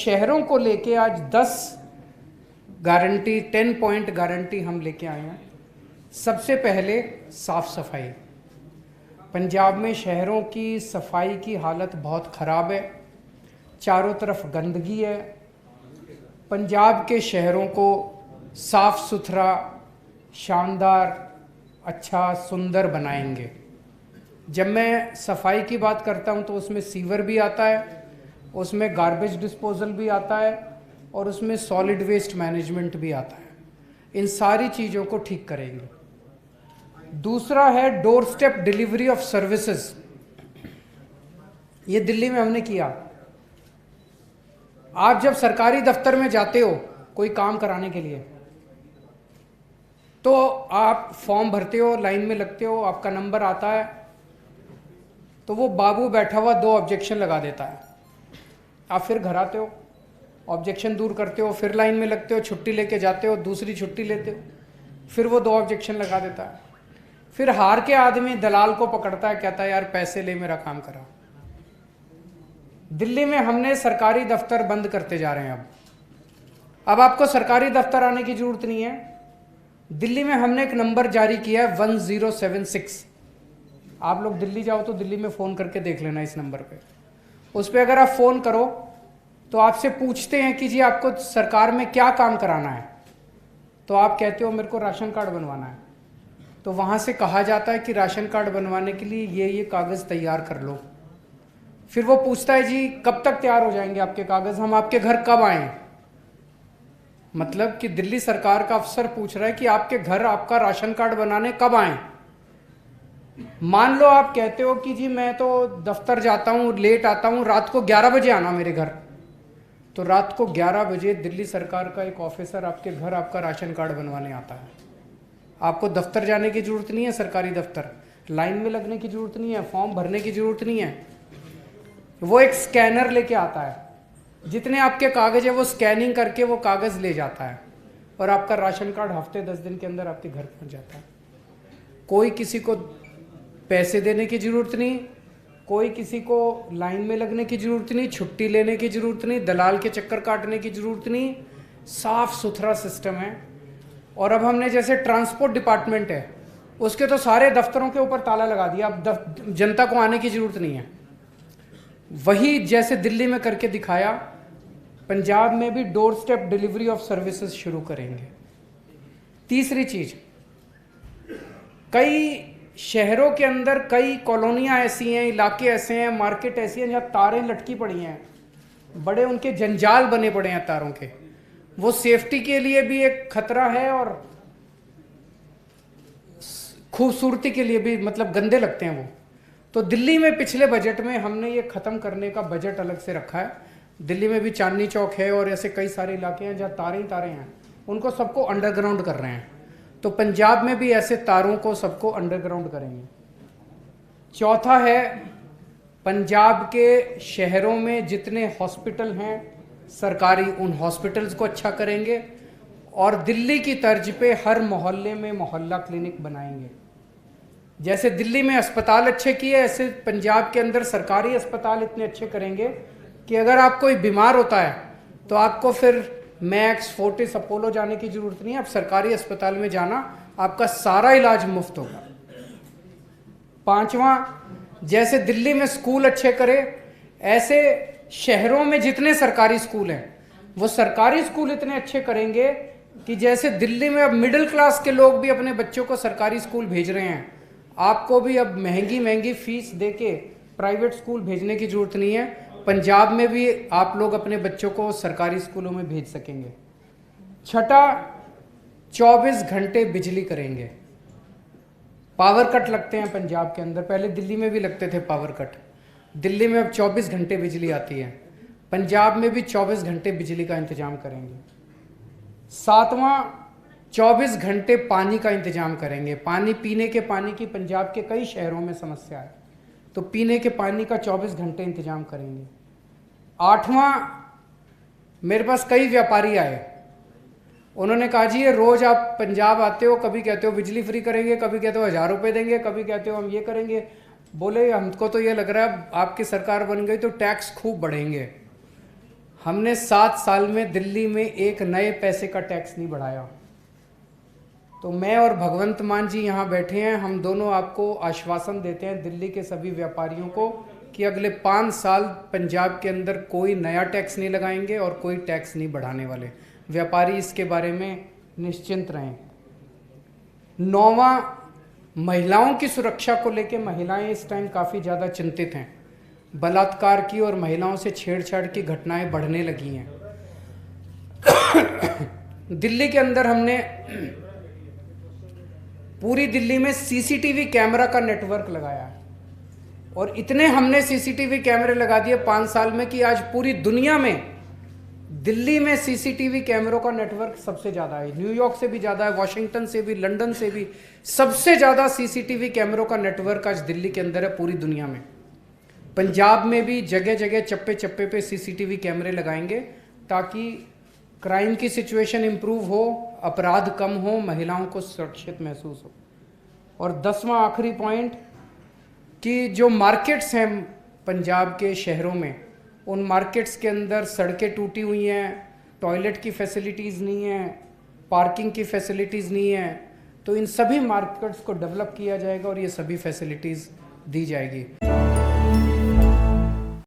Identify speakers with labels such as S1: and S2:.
S1: शहरों को लेके आज 10 गारंटी 10 पॉइंट गारंटी हम लेके आए हैं। सबसे पहले साफ सफाई। पंजाब में शहरों की सफाई की हालत बहुत ख़राब है, चारों तरफ गंदगी है। पंजाब के शहरों को साफ सुथरा, शानदार, अच्छा, सुंदर बनाएंगे। जब मैं सफाई की बात करता हूं तो उसमें सीवर भी आता है, उसमें गार्बेज डिस्पोजल भी आता है और उसमें सॉलिड वेस्ट मैनेजमेंट भी आता है। इन सारी चीज़ों को ठीक करेंगे। दूसरा है door step delivery of services. ये दिल्ली में हमने किया। आप जब सरकारी दफ्तर में जाते हो कोई काम कराने के लिए, तो आप फॉर्म भरते हो, लाइन में लगते हो, आपका नंबर आता है, तो वो बाबू बैठा हुआ 2 ऑब्जेक्शन लगा देता है। आप फिर घर आते हो, ऑब्जेक्शन दूर करते हो, फिर लाइन में लगते हो, छुट्टी लेके जाते हो, दूसरी छुट्टी लेते हो, फिर वो 2 ऑब्जेक्शन लगा देता है। फिर हार के आदमी दलाल को पकड़ता है, कहता है यार पैसे ले, मेरा काम करा। दिल्ली में हमने सरकारी दफ्तर बंद करते जा रहे हैं। अब आपको सरकारी दफ्तर आने की जरूरत नहीं है। दिल्ली में हमने एक नंबर जारी किया है 1076। आप लोग दिल्ली जाओ तो दिल्ली में फ़ोन करके देख लेना इस नंबर पे। उस पर अगर आप फ़ोन करो तो आपसे पूछते हैं कि जी आपको सरकार में क्या काम कराना है, तो आप कहते हो मेरे को राशन कार्ड बनवाना है। तो वहाँ से कहा जाता है कि राशन कार्ड बनवाने के लिए ये कागज़ तैयार कर लो। फिर वो पूछता है जी कब तक तैयार हो जाएंगे आपके कागज़, हम आपके घर कब आएँ। मतलब कि दिल्ली सरकार का अफसर पूछ रहा है कि आपके घर आपका राशन कार्ड बनाने कब आएँ। मान लो आप कहते हो कि जी मैं तो दफ्तर जाता हूँ, लेट आता हूँ, रात को 11 बजे आना मेरे घर, तो रात को 11 बजे दिल्ली सरकार का एक ऑफिसर आपके घर आपका राशन कार्ड बनवाने आता है। आपको दफ्तर जाने की ज़रूरत नहीं है, सरकारी दफ्तर लाइन में लगने की ज़रूरत नहीं है, फॉर्म भरने की ज़रूरत नहीं है। वो एक स्कैनर लेके आता है, जितने आपके कागज़ है वो स्कैनिंग करके वो कागज़ ले जाता है और आपका राशन कार्ड हफ्ते 10 दिन के अंदर आपके घर पहुँच जाता है। कोई किसी को पैसे देने की ज़रूरत नहीं, कोई किसी को लाइन में लगने की ज़रूरत नहीं, छुट्टी लेने की ज़रूरत नहीं, दलाल के चक्कर काटने की ज़रूरत नहीं। साफ सुथरा सिस्टम है। और अब हमने जैसे ट्रांसपोर्ट डिपार्टमेंट है, उसके तो सारे दफ्तरों के ऊपर ताला लगा दिया, अब जनता को आने की ज़रूरत नहीं है। वही जैसे दिल्ली में करके दिखाया, पंजाब में भी door step delivery of services शुरू करेंगे। तीसरी चीज़, कई शहरों के अंदर कई कॉलोनियाँ ऐसी हैं, इलाके ऐसे हैं, मार्केट ऐसी हैं जहाँ तारें लटकी पड़ी हैं, बड़े उनके जंजाल बने पड़े हैं तारों के। वो सेफ्टी के लिए भी एक खतरा है और खूबसूरती के लिए भी, मतलब गंदे लगते हैं वो। तो दिल्ली में पिछले बजट में हमने ये ख़त्म करने का बजट अलग से रखा है। दिल्ली में भी चांदनी चौक है और ऐसे कई सारे इलाके हैं जहाँ तारें हैं, उनको सबको अंडरग्राउंड कर रहे हैं। तो पंजाब में भी ऐसे तारों को सबको अंडरग्राउंड करेंगे। चौथा है, पंजाब के शहरों में जितने हॉस्पिटल हैं सरकारी, उन हॉस्पिटल्स को अच्छा करेंगे और दिल्ली की तर्ज पे हर मोहल्ले में मोहल्ला क्लिनिक बनाएंगे। जैसे दिल्ली में अस्पताल अच्छे किए, ऐसे पंजाब के अंदर सरकारी अस्पताल इतने अच्छे करेंगे कि अगर आप कोई बीमार होता है तो आपको फिर मैक्स, फोर्टिस, अपोलो जाने की जरूरत नहीं है। आप सरकारी अस्पताल में जाना, आपका सारा इलाज मुफ्त होगा। 5वां, जैसे दिल्ली में स्कूल अच्छे करे, ऐसे शहरों में जितने सरकारी स्कूल हैं वो सरकारी स्कूल इतने अच्छे करेंगे कि जैसे दिल्ली में अब मिडिल क्लास के लोग भी अपने बच्चों को सरकारी स्कूल भेज रहे हैं, आपको भी अब महंगी महंगी फीस देके प्राइवेट स्कूल भेजने की जरूरत नहीं है। पंजाब में भी आप लोग अपने बच्चों को सरकारी स्कूलों में भेज सकेंगे। छठा, 24 घंटे बिजली करेंगे। पावर कट लगते हैं पंजाब के अंदर, पहले दिल्ली में भी लगते थे पावर कट। दिल्ली में अब 24 घंटे बिजली आती है, पंजाब में भी 24 घंटे बिजली का इंतजाम करेंगे। 7वां, 24 घंटे पानी का इंतजाम करेंगे। पानी, पीने के पानी की पंजाब के कई शहरों में समस्या है, तो पीने के पानी का 24 घंटे इंतजाम करेंगे। 8वां, मेरे पास कई व्यापारी आए, उन्होंने कहा जी ये रोज़ आप पंजाब आते हो, कभी कहते हो बिजली फ्री करेंगे, कभी कहते हो 1000 रुपये देंगे, कभी कहते हो हम ये करेंगे। बोले हमको तो ये लग रहा है आपकी सरकार बन गई तो टैक्स खूब बढ़ेंगे, हमने 7 साल में दिल्ली में एक नए पैसे का टैक्स नहीं बढ़ाया। तो मैं और भगवंत मान जी यहाँ बैठे हैं, हम दोनों आपको आश्वासन देते हैं दिल्ली के सभी व्यापारियों को कि अगले 5 साल पंजाब के अंदर कोई नया टैक्स नहीं लगाएंगे और कोई टैक्स नहीं बढ़ाने वाले। व्यापारी इसके बारे में निश्चिंत रहें। 9वां, महिलाओं की सुरक्षा को लेकर महिलाएं इस टाइम काफ़ी ज़्यादा चिंतित हैं। बलात्कार की और महिलाओं से छेड़छाड़ की घटनाएं बढ़ने लगी हैं। दिल्ली के अंदर हमने पूरी दिल्ली में सीसीटीवी कैमरा का नेटवर्क लगाया है और इतने हमने सीसीटीवी कैमरे लगा दिए 5 साल में कि आज पूरी दुनिया में दिल्ली में सीसीटीवी कैमरों का नेटवर्क सबसे ज़्यादा है। न्यूयॉर्क से भी ज़्यादा है, वॉशिंगटन से भी, लंदन से भी सबसे ज़्यादा सीसीटीवी कैमरों का नेटवर्क आज दिल्ली के अंदर है पूरी दुनिया में। पंजाब में भी जगह जगह चप्पे चप्पे पे सीसीटीवी कैमरे लगाएंगे ताकि क्राइम की सिचुएशन इंप्रूव हो, अपराध कम हो, महिलाओं को सुरक्षित महसूस हो। और 10वां आखिरी पॉइंट कि जो मार्केट्स हैं पंजाब के शहरों में, उन मार्केट्स के अंदर सड़कें टूटी हुई हैं, टॉयलेट की फैसिलिटीज़ नहीं है, पार्किंग की फैसिलिटीज़ नहीं है। तो इन सभी मार्केट्स को डेवलप किया जाएगा और ये सभी फैसिलिटीज़ दी जाएगी।